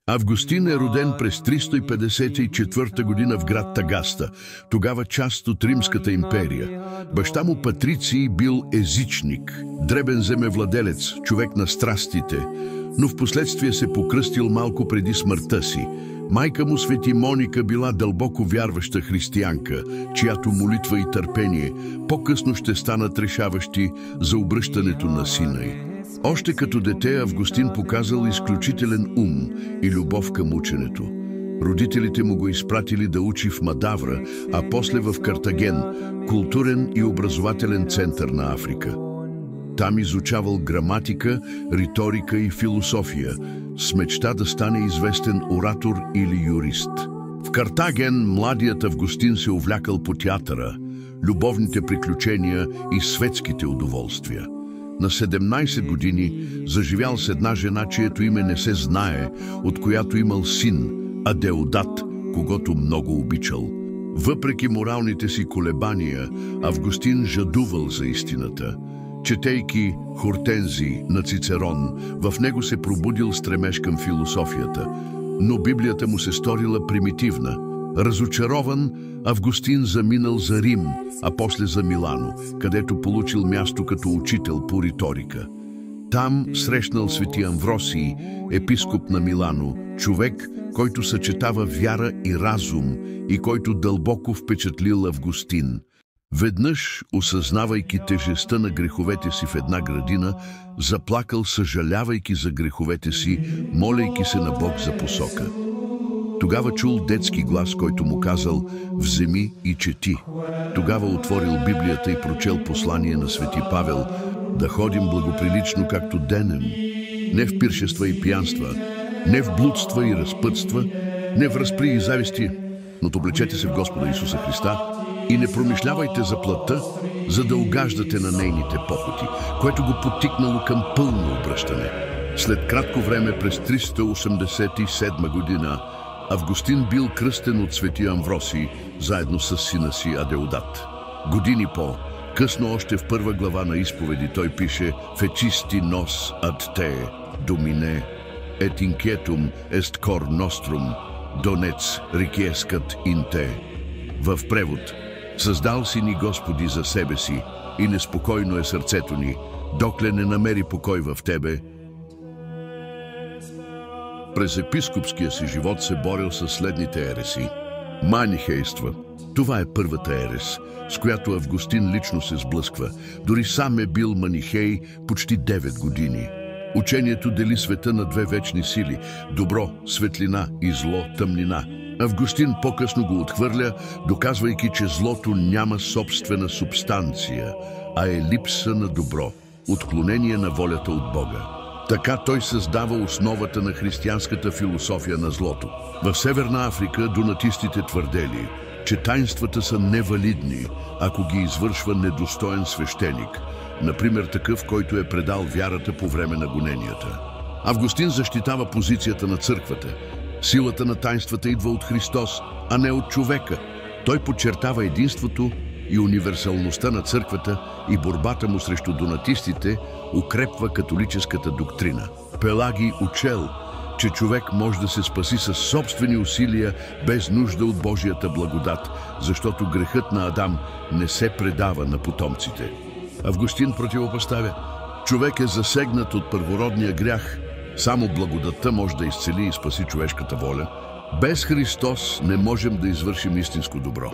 Августин е роден през 354 година в град Тагаста, тогава част от Римската империя. Баща му Патриций бил езичник, дребен земевладелец, човек на страстите, но впоследствие се покръстил малко преди смъртта си. Майка му Свети Моника била дълбоко вярваща християнка, чиято молитва и търпение по-късно ще станат решаващи за обръщането на сина й. Още като дете Августин показал изключителен ум и любов към ученето. Родителите му го изпратили да учи в Мадавра, а после в Картаген, културен и образователен център на Африка. Там изучавал граматика, риторика и философия, с мечта да стане известен оратор или юрист. В Картаген младият Августин се увлякал по театъра, любовните приключения и светските удоволствия. На 17 години заживял с една жена, чието име не се знае, от която имал син, Адеодат, когото много обичал. Въпреки моралните си колебания, Августин жадувал за истината. Четейки Хортензий на Цицерон, в него се пробудил стремеж към философията, но Библията му се сторила примитивна. Разочарован, Августин заминал за Рим, а после за Милано, където получил място като учител по риторика. Там срещнал свети Амвросий, епископ на Милано, човек, който съчетава вяра и разум и който дълбоко впечатлил Августин. Веднъж, осъзнавайки тежестта на греховете си в една градина, заплакал, съжалявайки за греховете си, молейки се на Бог за посока. Тогава чул детски глас, който му казал: «Вземи и чети». Тогава отворил Библията и прочел послание на свети Павел: «Да ходим благоприлично, както денем, не в пиршества и пиянства, не в блудства и разпътства, не в разпри и зависти, но облечете се в Господа Исуса Христа и не промишлявайте за плътта, за да угаждате на нейните похоти», което го подтикнало към пълно обръщане. След кратко време, през 387 година, Августин бил кръстен от свети Амвросий, заедно с сина си Адеодат. Години по-късно, още в първа глава на изповеди, той пише: «Fecisti nos ad te, Domine, et inquietum est cor nostrum, donec requiescat in te». В превод: «Създал си ни, Господи, за себе си, и неспокойно е сърцето ни, докле не намери покой в Тебе». През епископския си живот се борил с следните ереси. Манихейства. Това е първата ерес, с която Августин лично се сблъсква. Дори сам е бил манихей почти 9 години. Учението дели света на две вечни сили – добро, светлина, и зло, тъмнина. Августин по-късно го отхвърля, доказвайки, че злото няма собствена субстанция, а е липса на добро, отклонение на волята от Бога. Така той създава основата на християнската философия на злото. В Северна Африка донатистите твърдели, че таинствата са невалидни, ако ги извършва недостоен свещеник, например такъв, който е предал вярата по време на гоненията. Августин защитава позицията на църквата. Силата на таинствата идва от Христос, а не от човека. Той подчертава единството и универсалността на църквата и борбата му срещу донатистите укрепва католическата доктрина. Пелагий учел, че човек може да се спаси със собствени усилия без нужда от Божията благодат, защото грехът на Адам не се предава на потомците. Августин противопоставя: човек е засегнат от първородния грях, само благодатта може да изцели и спаси човешката воля. Без Христос не можем да извършим истинско добро.